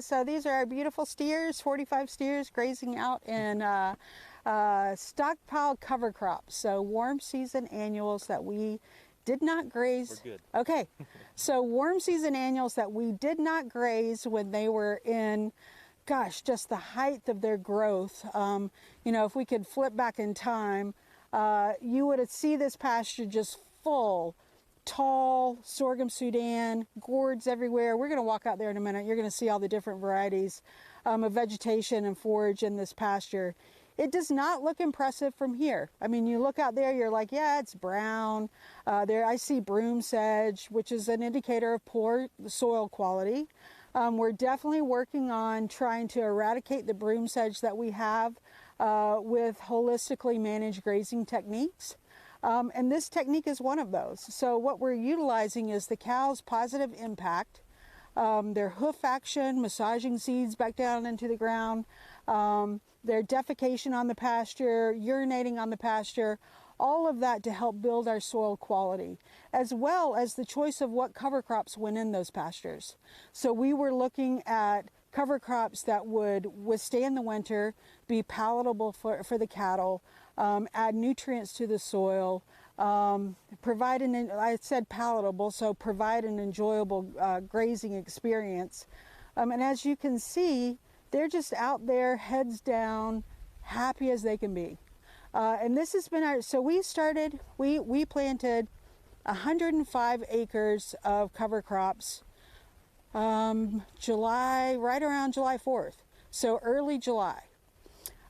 So these are our beautiful steers, 45 steers grazing out in stockpile cover crops. So warm season annuals that we did not graze. We're good. Okay, so warm season annuals that we did not graze when they were in, gosh, just the height of their growth. You know, if we could flip back in time, you would see this pasture just full, tall sorghum Sudan, gourds everywhere. We're going to walk out there in a minute. You're going to see all the different varieties of vegetation and forage in this pasture. It does not look impressive from here. I mean, you look out there, you're like, yeah, it's brown. There I see broom sedge, which is an indicator of poor soil quality. We're definitely working on trying to eradicate the broom sedge that we have with holistically managed grazing techniques. And this technique is one of those. So what we're utilizing is the cow's positive impact, their hoof action, massaging seeds back down into the ground, their defecation on the pasture, urinating on the pasture, all of that to help build our soil quality, as well as the choice of what cover crops went in those pastures. So we were looking at cover crops that would withstand the winter, be palatable for the cattle, add nutrients to the soil, provide I said palatable, so provide an enjoyable grazing experience. And as you can see, they're just out there, heads down, happy as they can be. And this has been so we planted 105 acres of cover crops right around July 4th, so early July.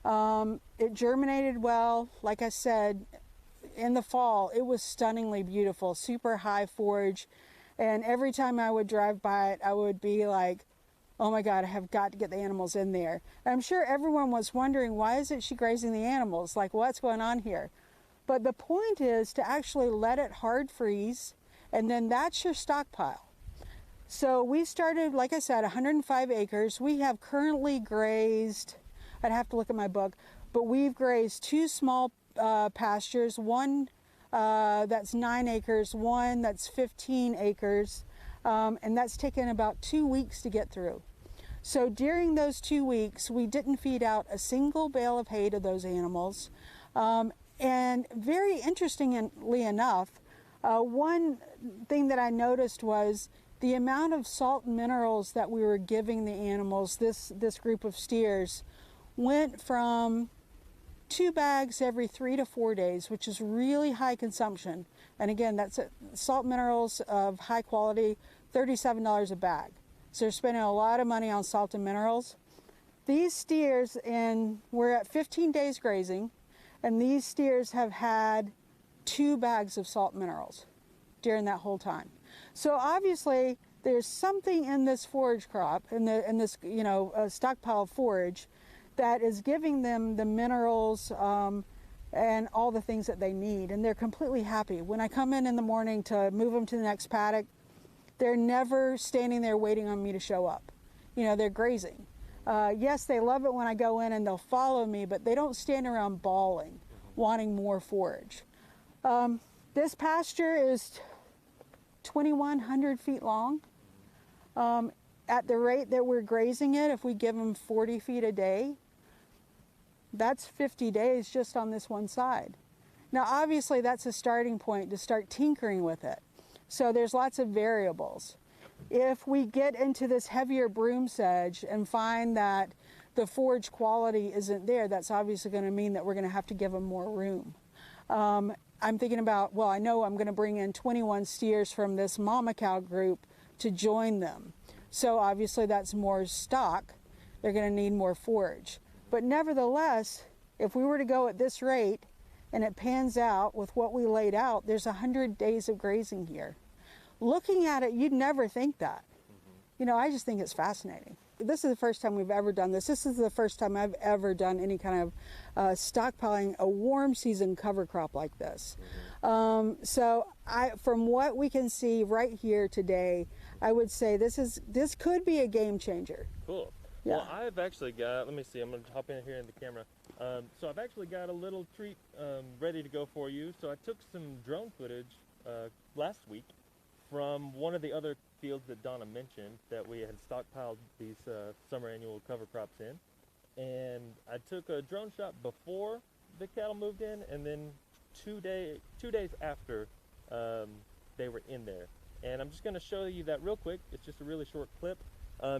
It germinated well. Like I said, in the fall, it was stunningly beautiful, super high forage. And every time I would drive by it, I would be like, oh my God, I have got to get the animals in there. And I'm sure everyone was wondering, why isn't she grazing the animals? Like, what's going on here? But the point is to actually let it hard freeze, and then that's your stockpile. So we started, like I said, 105 acres. We have currently grazed, I'd have to look at my book, but we've grazed 2 small pastures, one that's 9 acres, one that's 15 acres, and that's taken about 2 weeks to get through. So during those 2 weeks, we didn't feed out a single bale of hay to those animals. And very interestingly enough, one thing that I noticed was the amount of salt and minerals that we were giving the animals, this group of steers, went from 2 bags every 3 to 4 days, which is really high consumption. And again, that's salt minerals of high quality, $37 a bag. So they're spending a lot of money on salt and minerals. These steers, and we're at 15 days grazing, and these steers have had 2 bags of salt minerals during that whole time. So obviously there's something in this forage crop, in this stockpile forage, that is giving them the minerals and all the things that they need, and they're completely happy. When I come in the morning to move them to the next paddock, they're never standing there waiting on me to show up. You know, they're grazing. Yes, they love it when I go in and they'll follow me, but they don't stand around bawling, wanting more forage. This pasture is 2,100 feet long. At the rate that we're grazing it, if we give them 40 feet a day, that's 50 days just on this one side. Now, obviously, that's a starting point to start tinkering with it. So there's lots of variables. If we get into this heavier broom sedge and find that the forage quality isn't there, that's obviously going to mean that we're going to have to give them more room. I'm thinking about, well, I know I'm going to bring in 21 steers from this mama cow group to join them. So obviously that's more stock. They're going to need more forage. But nevertheless, if we were to go at this rate and it pans out with what we laid out, there's 100 days of grazing here. Looking at it, you'd never think that. You know, I just think it's fascinating. This is the first time we've ever done this. This is the first time I've ever done any kind of stockpiling a warm season cover crop like this. So from what we can see right here today, I would say this could be a game changer. Cool. Yeah. Well, I've actually got, let me see, I'm going to hop in here in the camera. So I've actually got a little treat ready to go for you. So I took some drone footage last week from one of the other fields that Donna mentioned that we had stockpiled these summer annual cover crops in. And I took a drone shot before the cattle moved in, and then 2 days after they were in there. And I'm just going to show you that real quick. It's just a really short clip.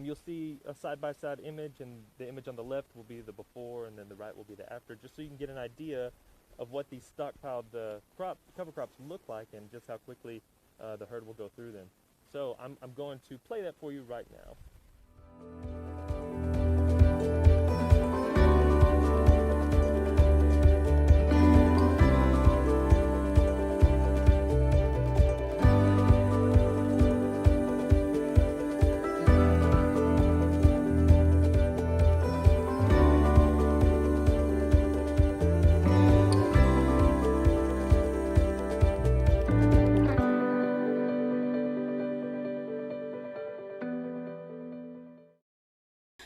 You'll see a side-by-side image, and the image on the left will be the before, and then the right will be the after, just so you can get an idea of what these stockpiled cover crops look like and just how quickly the herd will go through them. So I'm going to play that for you right now.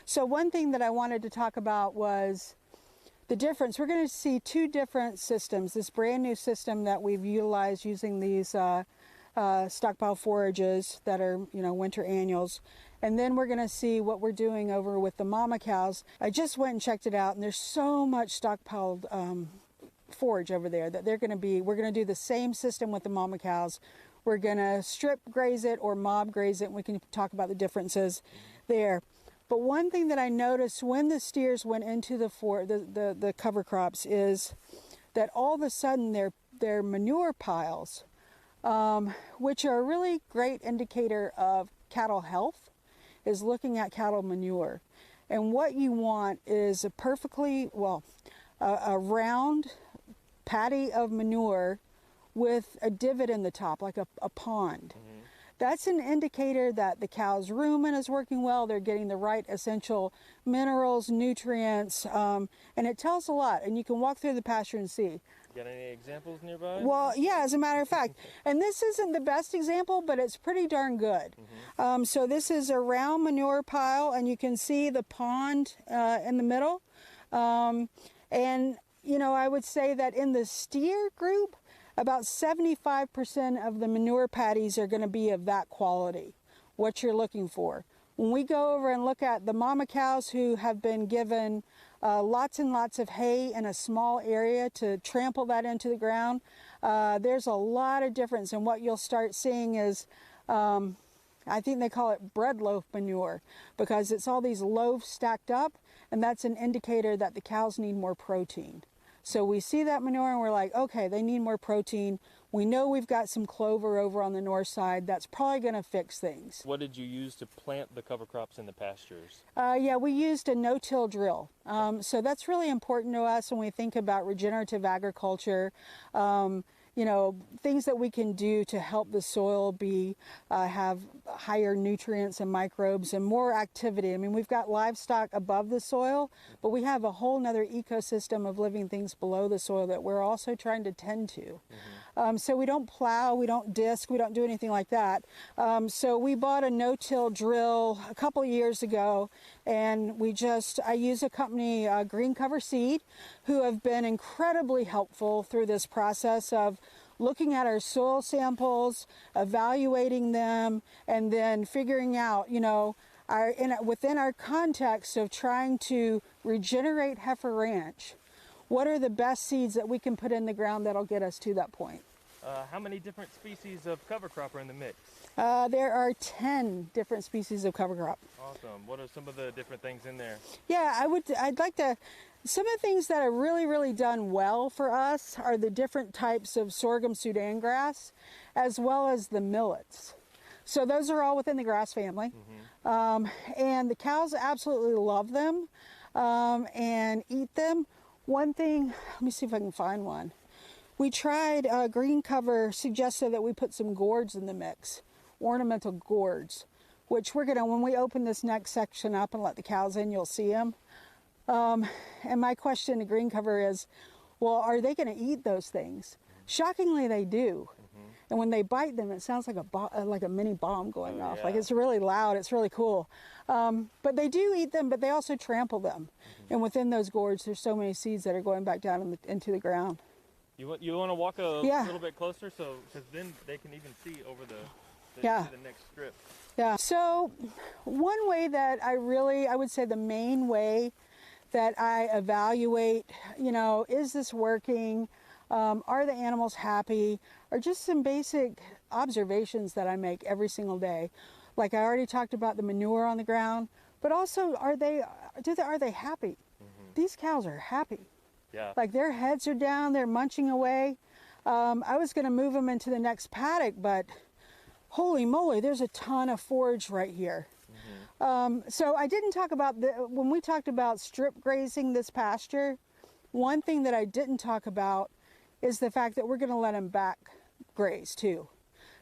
So one thing that I wanted to talk about was the difference. We're going to see two different systems. This brand new system that we've utilized using these stockpile forages that are, winter annuals. And then we're going to see what we're doing over with the mama cows. I just went and checked it out, and there's so much stockpiled forage over there that we're going to do the same system with the mama cows. We're going to strip graze it or mob graze it, and we can talk about the differences there. But one thing that I noticed when the steers went into the cover crops is that all of a sudden their manure piles, which are a really great indicator of cattle health, is looking at cattle manure. And what you want is a round patty of manure with a divot in the top, like a pond. Mm-hmm. That's an indicator that the cow's rumen is working well. They're getting the right essential minerals, nutrients, and it tells a lot. And you can walk through the pasture and see. Got any examples nearby? Well, yeah, as a matter of fact. And this isn't the best example, but it's pretty darn good. Mm-hmm. So this is a round manure pile, and you can see the pond in the middle. And, I would say that in the steer group, about 75% of the manure patties are going to be of that quality, what you're looking for. When we go over and look at the mama cows who have been given lots and lots of hay in a small area to trample that into the ground, there's a lot of difference. And what you'll start seeing is, I think they call it bread loaf manure, because it's all these loaves stacked up, and that's an indicator that the cows need more protein. So we see that manure and we're like, okay, they need more protein. We know we've got some clover over on the north side. That's probably going to fix things. What did you use to plant the cover crops in the pastures? Yeah, we used a no-till drill. So that's really important to us when we think about regenerative agriculture. Things that we can do to help the soil have higher nutrients and microbes and more activity. I mean, we've got livestock above the soil, but we have a whole nother ecosystem of living things below the soil that we're also trying to tend to. Mm-hmm. So we don't plow, we don't disc, we don't do anything like that. So we bought a no-till drill a couple of years ago, and I use a company, Green Cover Seed, who have been incredibly helpful through this process of looking at our soil samples, evaluating them, and then figuring out, within our context of trying to regenerate Heifer Ranch, what are the best seeds that we can put in the ground that'll get us to that point. How many different species of cover crop are in the mix? There are 10 different species of cover crop. Awesome. What are some of the different things in there? Yeah, some of the things that are really, really done well for us are the different types of sorghum Sudan grass, as well as the millets. So those are all within the grass family. Mm-hmm. And the cows absolutely love them and eat them. One thing, let me see if I can find one. We tried, Green Cover suggested that we put some gourds in the mix, ornamental gourds, which when we open this next section up and let the cows in, you'll see them. And my question to Green Cover is, well, are they going to eat those things? Shockingly, they do. Mm-hmm. And when they bite them, it sounds like a mini bomb going off. Yeah. Like, it's really loud. It's really cool. But they do eat them, but they also trample them. Mm-hmm. And within those gourds, there's so many seeds that are going back down into the ground. You want to walk a little bit closer, because then they can even see over Yeah. To the next strip. Yeah. So one way that I would say the main way that I evaluate, is this working? Are the animals happy? Or just some basic observations that I make every single day. Like I already talked about the manure on the ground, but also are they happy? These cows are happy. Yeah. Like their heads are down, they're munching away. I was going to move them into the next paddock, but holy moly, there's a ton of forage right here. So I didn't talk about, when we talked about strip grazing this pasture, one thing that I didn't talk about is the fact that we're going to let them back graze too.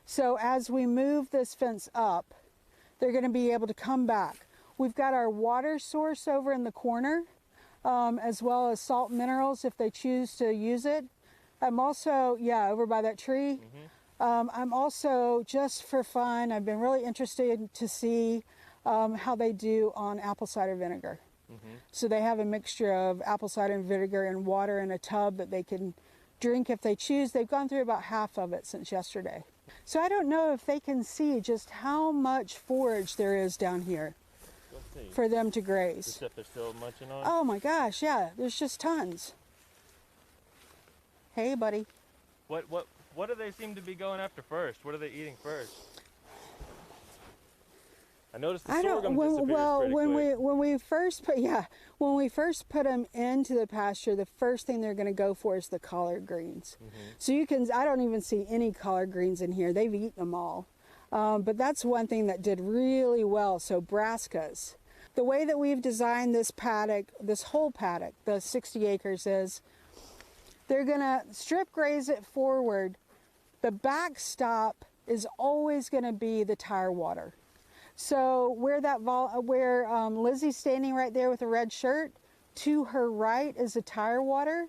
So as we move this fence up, they're going to be able to come back. We've got our water source over in the corner, as well as salt minerals if they choose to use it. I'm also, over by that tree. I'm also, just for fun, I've been really interested to see how they do on apple cider vinegar. So they have a mixture of apple cider vinegar and water in a tub that they can drink if they choose. They've gone through about half of it since yesterday. So I don't know if they can see just how much forage there is down here for them to graze. The stuff they're still munching on? Oh my gosh, yeah, there's just tons. Hey, buddy. What do they seem to be going after first? What are they eating first? I noticed the sorghum disappears pretty quick. when we first put them into the pasture, the first thing they're going to go for is the collard greens. So I don't even see any collard greens in here. They've eaten them all. But that's one thing that did really well. So brassicas. The way that we've designed this paddock, this whole paddock, the 60 acres is, they're going to strip graze it forward. The backstop is always going to be the tire water. So where Lizzie's standing right there with a red shirt, to her right is the tire water.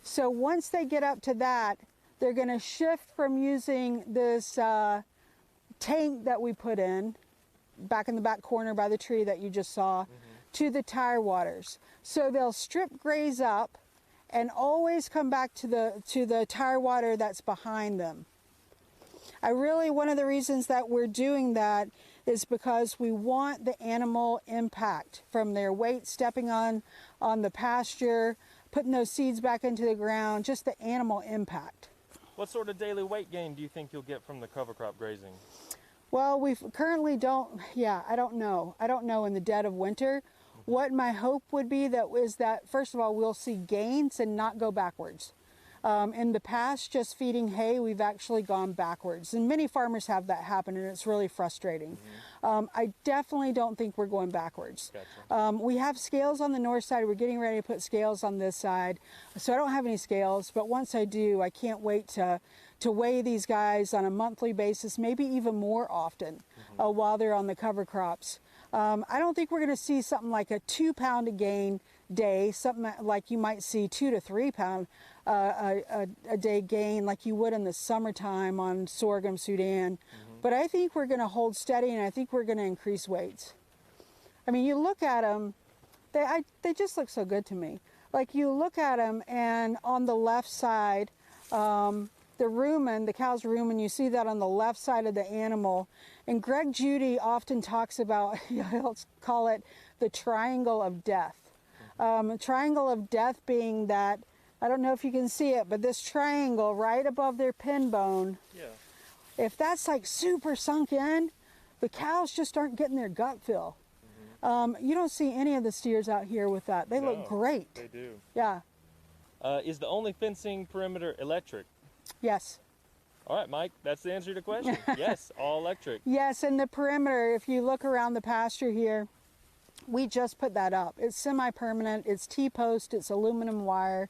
So once they get up to that, they're going to shift from using this tank that we put in back in the back corner by the tree that you just saw to the tire waters. So they'll strip graze up and always come back to the tire water that's behind them. One of the reasons that we're doing that is because we want the animal impact from their weight stepping on the pasture, putting those seeds back into the ground, just the animal impact. What sort of daily weight gain do you think you'll get from the cover crop grazing? Well, we currently don't, I don't know. I don't know in the dead of winter. What my hope would be is that, first of all, we'll see gains and not go backwards. In the past, just feeding hay, we've actually gone backwards. And many farmers have that happen, and it's really frustrating. I definitely don't think we're going backwards. Gotcha. We have scales on the north side. We're getting ready to put scales on this side. So I don't have any scales, but once I do, I can't wait to weigh these guys on a monthly basis, maybe even more often while they're on the cover crops. I don't think we're going to see something like a 2 pound a gain day, something like you might see 2 to 3 pound a day gain like you would in the summertime on sorghum Sudan. But I think we're going to hold steady, and I think we're going to increase weights. I mean, you look at them, they just look so good to me. Like you look at them, and on the left side, the rumen, the cow's rumen, you see that on the left side of the animal. And Greg Judy often talks about, he'll call it the triangle of death. Triangle of death being that, I don't know if you can see it, but this triangle right above their pin bone, if that's like super sunk in, the cows just aren't getting their gut fill. You don't see any of the steers out here with that. They look great. They do. Yeah. Is the only fencing perimeter electric? Yes. All right, Mike, that's the answer to the question. Yes, all electric. Yes, and the perimeter, if you look around the pasture here, we just put that up. It's semi-permanent, it's T-post, it's aluminum wire.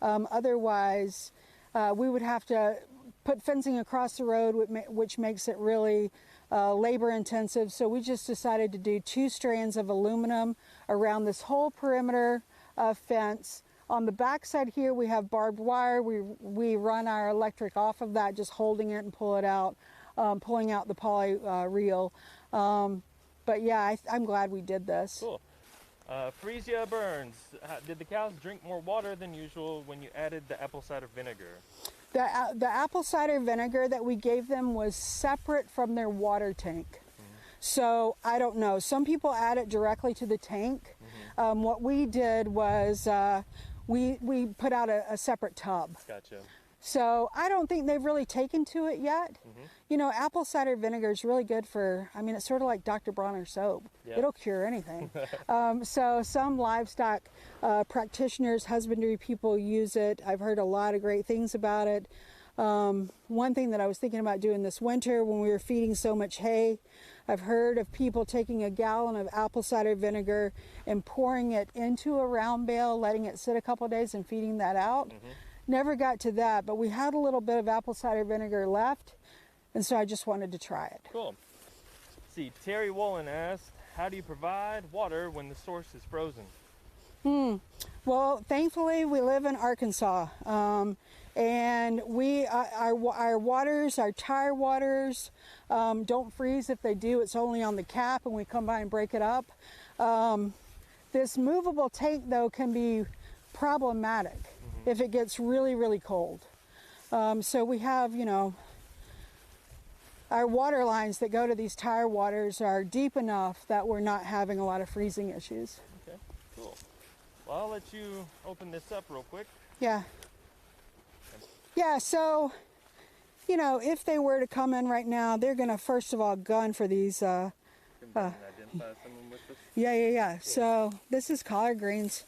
Otherwise, we would have to put fencing across the road, which makes it really labor intensive. So we just decided to do 2 strands of aluminum around this whole perimeter fence. On the back side here, we have barbed wire. We run our electric off of that, just holding it and pull it out, pulling out the poly reel. But yeah, I'm glad we did this. Cool. Freesia Burns, did the cows drink more water than usual when you added the apple cider vinegar? The apple cider vinegar that we gave them was separate from their water tank. So I don't know. Some people add it directly to the tank. What we did was we put out a separate tub. Gotcha. So I don't think they've really taken to it yet. You know, apple cider vinegar is really good for, I mean, it's sort of like Dr. Bronner soap. Yep. It'll cure anything. So some livestock practitioners, husbandry people use it. I've heard a lot of great things about it. One thing that I was thinking about doing this winter when we were feeding so much hay, I've heard of people taking a gallon of apple cider vinegar and pouring it into a round bale, letting it sit a couple of days and feeding that out. Never got to that, but we had a little bit of apple cider vinegar left, and so I just wanted to try it. Cool. See, Terry Wolin asked, how do you provide water when the source is frozen? Well, thankfully we live in Arkansas, and our waters, our tire waters, don't freeze. If they do, it's only on the cap, and we come by and break it up. This movable tank, though, can be problematic if it gets really, really cold. So we have, you know, our water lines that go to these tire waters are deep enough that we're not having a lot of freezing issues. Okay, cool. Well, I'll let you open this up real quick. Yeah. Yeah, so, you know, if they were to come in right now, they're going to, first of all, gun for these. Can identify someone with this? Yeah. Cool. So this is collard greens.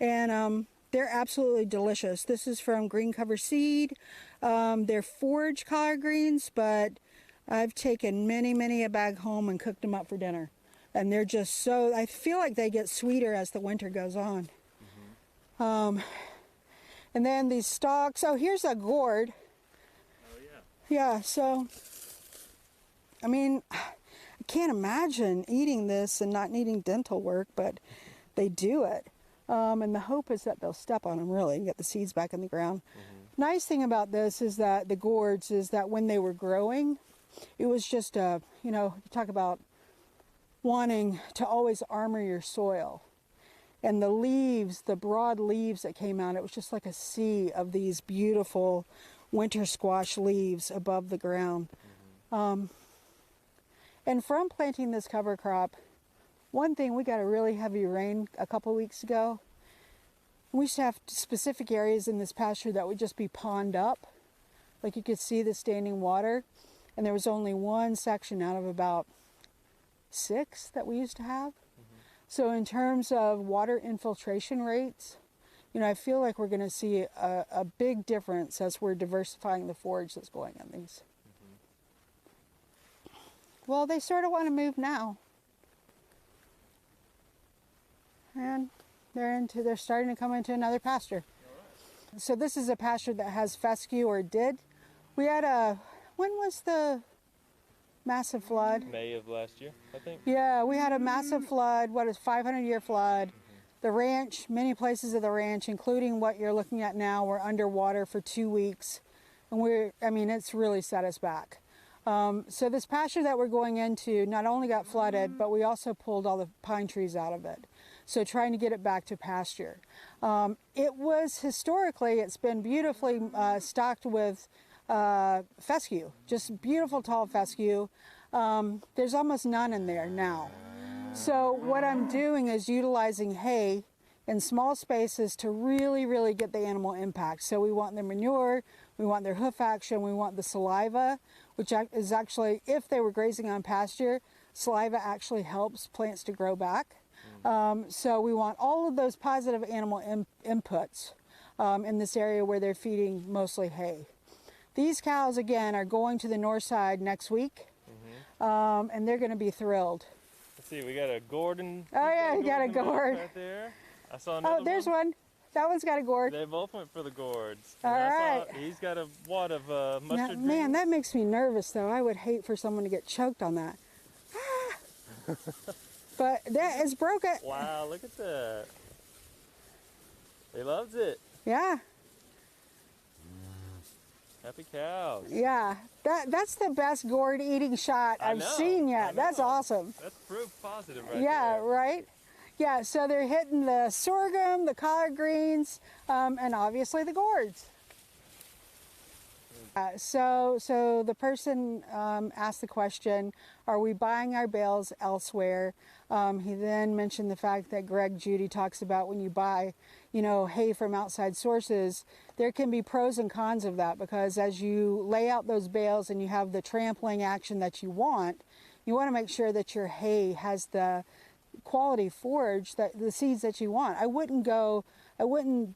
And they're absolutely delicious. This is from Green Cover Seed. They're forage collard greens, but I've taken many a bag home and cooked them up for dinner. And they're just so, I feel like they get sweeter as the winter goes on. And then these stalks. Oh, here's a gourd. Oh, yeah. Yeah, so, I mean, I can't imagine eating this and not needing dental work, but they do it. And the hope is that they'll step on them, really, and get the seeds back in the ground. Nice thing about this is that the gourds is that when they were growing, it was just a, you know, you talk about wanting to always armor your soil. And the leaves, the broad leaves that came out, it was just like a sea of these beautiful winter squash leaves above the ground. And from planting this cover crop, one thing, we got a really heavy rain a couple weeks ago. We used to have specific areas in this pasture that would just be pond up. Like you could see the standing water. And there was only one section out of about 6 that we used to have. So in terms of water infiltration rates, you know, I feel like we're going to see a big difference as we're diversifying the forage that's going on these. Well, they sort of want to move now. And they're starting to come into another pasture. So this is a pasture that has fescue, or did. We had when was the massive flood? May of last year, I think. Yeah, we had a massive flood, 500-year flood. The ranch, many places of the ranch, including what you're looking at now, were underwater for 2 weeks. And it's really set us back. So this pasture that we're going into not only got flooded, but we also pulled all the pine trees out of it. So trying to get it back to pasture. It was historically, it's been beautifully stocked with fescue, just beautiful tall fescue. There's almost none in there now. So what I'm doing is utilizing hay in small spaces to really get the animal impact. So we want their manure, we want their hoof action, we want the saliva, which is actually, if they were grazing on pasture, saliva actually helps plants to grow back. So we want all of those positive animal inputs in this area where they're feeding mostly hay. These cows, again, are going to the north side next week, and they're going to be thrilled. Let's see, we got a gourd. Oh, yeah, you got a gourd. Right there. I saw another one. Oh, there's one. That one's got a gourd. They both went for the gourds. All right. He's got a wad of mustard greens. Man, that makes me nervous, though. I would hate for someone to get choked on that. But that is broken. Wow, look at that. He loves it. Yeah. Happy cows. Yeah, that's the best gourd eating shot I've seen yet. That's awesome. That's proof positive right there. Yeah, right? Yeah, so they're hitting the sorghum, the collard greens, and obviously the gourds. So the person asked the question, are we buying our bales elsewhere? He then mentioned the fact that Judy talks about when you buy, hay from outside sources, there can be pros and cons of that, because as you lay out those bales and you have the trampling action that you want to make sure that your hay has the quality forage, that the seeds that you want. I wouldn't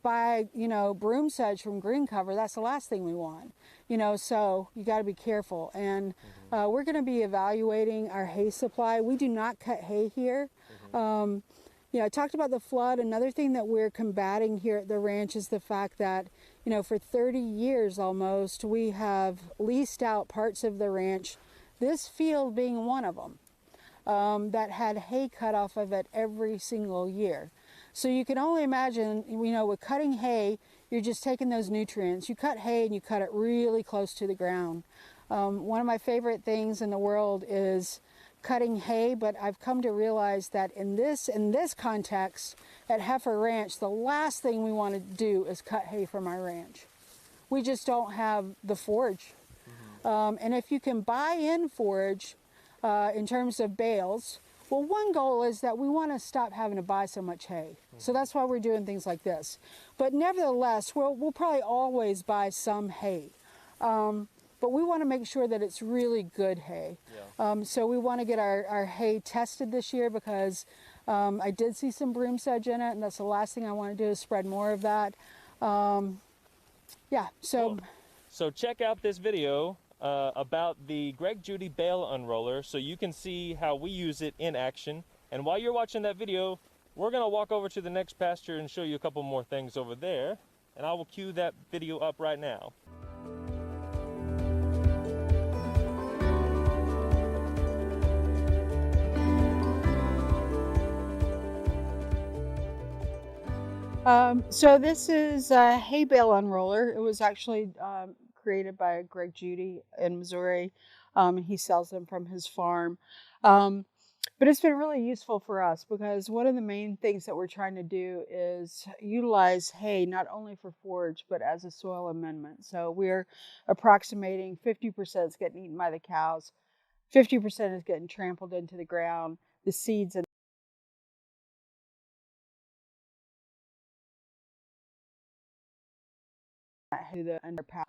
buy, broom sedge from green cover. That's the last thing we want, so you got to be careful. And we're going to be evaluating our hay supply. We do not cut hay here. I talked about the flood. Another thing that we're combating here at the ranch is the fact that, for 30 years almost, we have leased out parts of the ranch, this field being one of them, that had hay cut off of it every single year. So you can only imagine, with cutting hay, you're just taking those nutrients. You cut hay and you cut it really close to the ground. One of my favorite things in the world is cutting hay, but I've come to realize that in this context at Heifer Ranch, the last thing we want to do is cut hay from our ranch. We just don't have the forage. And if you can buy in forage in terms of bales, well, one goal is that we want to stop having to buy so much hay. So that's why we're doing things like this. But nevertheless, we'll probably always buy some hay. But we want to make sure that it's really good hay. Yeah. So we want to get our hay tested this year, because I did see some broom sedge in it, and that's the last thing I want to do is spread more of that. Yeah, so... Cool. So check out this video about the Judy bale unroller so you can see how we use it in action. And while you're watching that video, we're going to walk over to the next pasture and show you a couple more things over there. And I will cue that video up right now. So this is a hay bale unroller. It was actually created by Judy in Missouri, and he sells them from his farm. But it's been really useful for us, because one of the main things that we're trying to do is utilize hay not only for forage but as a soil amendment. So we're approximating 50% is getting eaten by the cows, 50% is getting trampled into the ground, the seeds and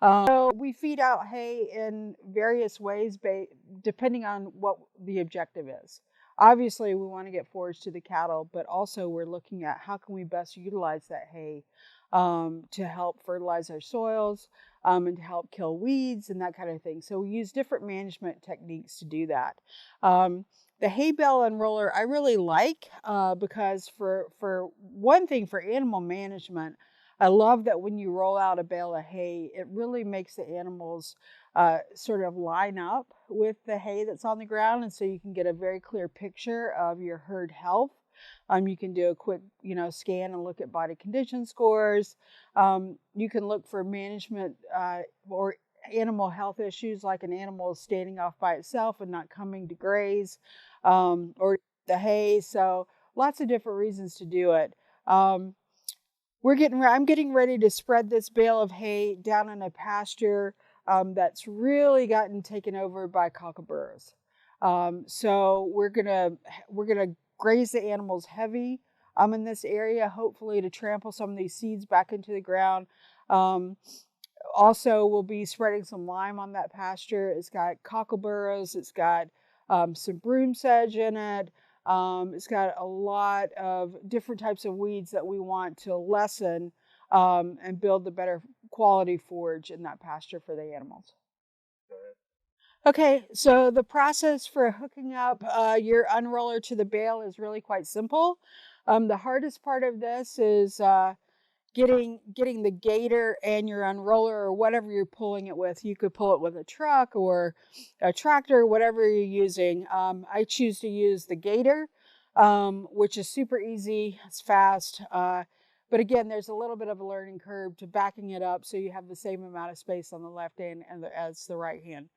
so we feed out hay in various ways depending on what the objective is. Obviously, we want to get forage to the cattle, but also we're looking at how can we best utilize that hay to help fertilize our soils and to help kill weeds and that kind of thing. So we use different management techniques to do that. The hay bale unroller I really like because for one thing, for animal management, I love that when you roll out a bale of hay, it really makes the animals sort of line up with the hay that's on the ground. And so you can get a very clear picture of your herd health. You can do a quick, scan and look at body condition scores. You can look for management or animal health issues, like an animal standing off by itself and not coming to graze, or the hay. So lots of different reasons to do it. I'm getting ready to spread this bale of hay down in a pasture that's really gotten taken over by cockaburros. So we're gonna graze the animals heavy in this area, hopefully to trample some of these seeds back into the ground. Also, we'll be spreading some lime on that pasture. It's got cockaburros. It's got some broom sedge in it. It's got a lot of different types of weeds that we want to lessen and build the better quality forage in that pasture for the animals. Okay, so the process for hooking up your unroller to the bale is really quite simple. The hardest part of this is getting the gator and your unroller, or whatever you're pulling it with. You could pull it with a truck or a tractor, whatever you're using. I choose to use the gator, which is super easy. It's fast. But again, there's a little bit of a learning curve to backing it up so you have the same amount of space on the left hand as the right hand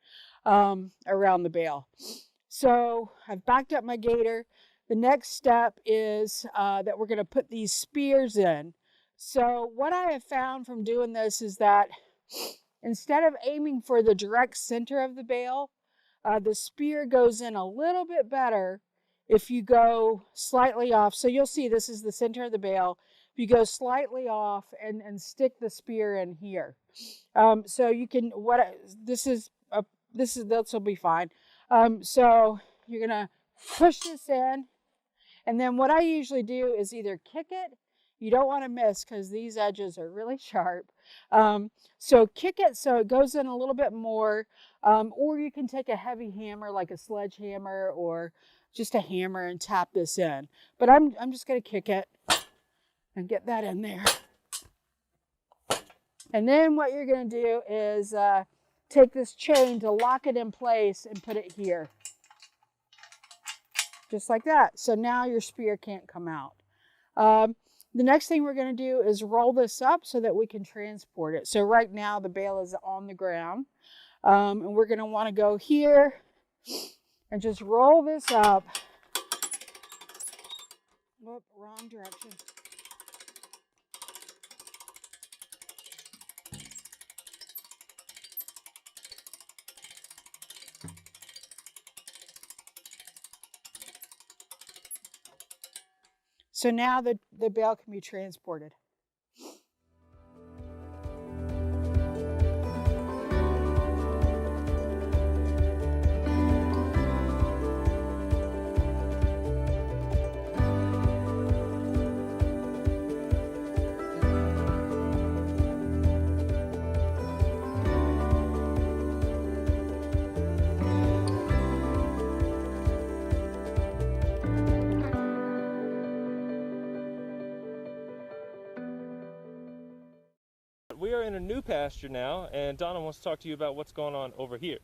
around the bale. So I've backed up my gator. The next step is that we're going to put these spears in. So what I have found from doing this is that instead of aiming for the direct center of the bale, the spear goes in a little bit better if you go slightly off. So you'll see this is the center of the bale. If you go slightly off and stick the spear in here. So you can, this will be fine. So you're gonna push this in, and then what I usually do is either kick it. You don't want to miss because these edges are really sharp. So kick it so it goes in a little bit more, or you can take a heavy hammer like a sledgehammer or just a hammer and tap this in. But I'm just going to kick it and get that in there. And then what you're going to do is take this chain to lock it in place and put it here. Just like that. So now your spear can't come out. The next thing we're going to do is roll this up so that we can transport it. So right now the bale is on the ground. And we're going to want to go here and just roll this up. Whoop, wrong direction. So now the bale can be transported. We are in a new pasture now, and Donna wants to talk to you about what's going on over here.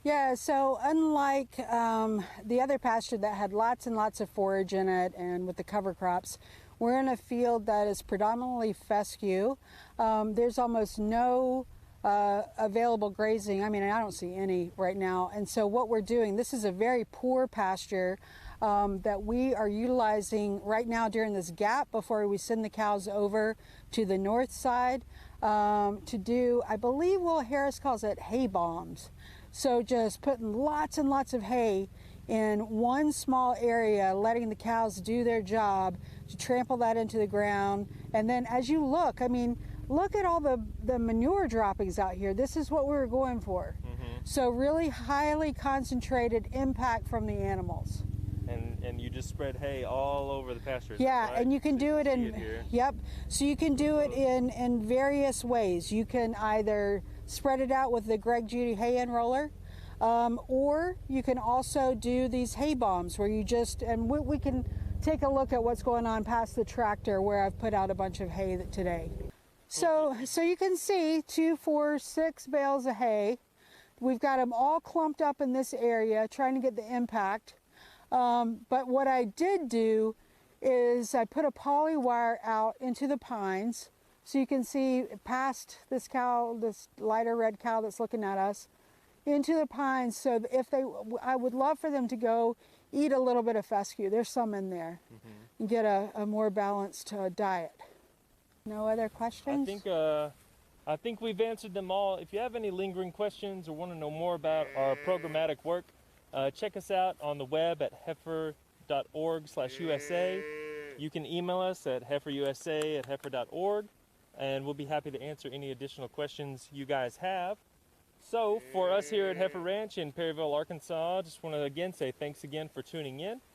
Yeah, so unlike the other pasture that had lots and lots of forage in it and with the cover crops, we're in a field that is predominantly fescue. There's almost no available grazing. I mean, I don't see any right now. And so what we're doing, this is a very poor pasture that we are utilizing right now during this gap before we send the cows over to the north side to do, I believe Will Harris calls it hay bombs. So just putting lots and lots of hay in one small area, letting the cows do their job to trample that into the ground. And then as you look, I mean, look at all the manure droppings out here. This is what we were going for. So really highly concentrated impact from the animals. And you just spread hay all over the pasture. Yeah, right? and you can do it in, yep. So you can do it in various ways. You can either spread it out with the Judy hay unroller, or you can also do these hay bombs where you just, and we can take a look at what's going on past the tractor where I've put out a bunch of hay today. So you can see 2, 4, 6 bales of hay. We've got them all clumped up in this area trying to get the impact. But what I did do is I put a poly wire out into the pines so you can see past this cow, this lighter red cow that's looking at us, into the pines. So if I would love for them to go eat a little bit of fescue. There's some in there, and get a more balanced diet. No other questions? I think we've answered them all. If you have any lingering questions or want to know more about our programmatic work, check us out on the web at heifer.org/USA. You can email us at heiferusa@heifer.org, and we'll be happy to answer any additional questions you guys have. So for us here at Heifer Ranch in Perryville, Arkansas, just want to again say thanks again for tuning in.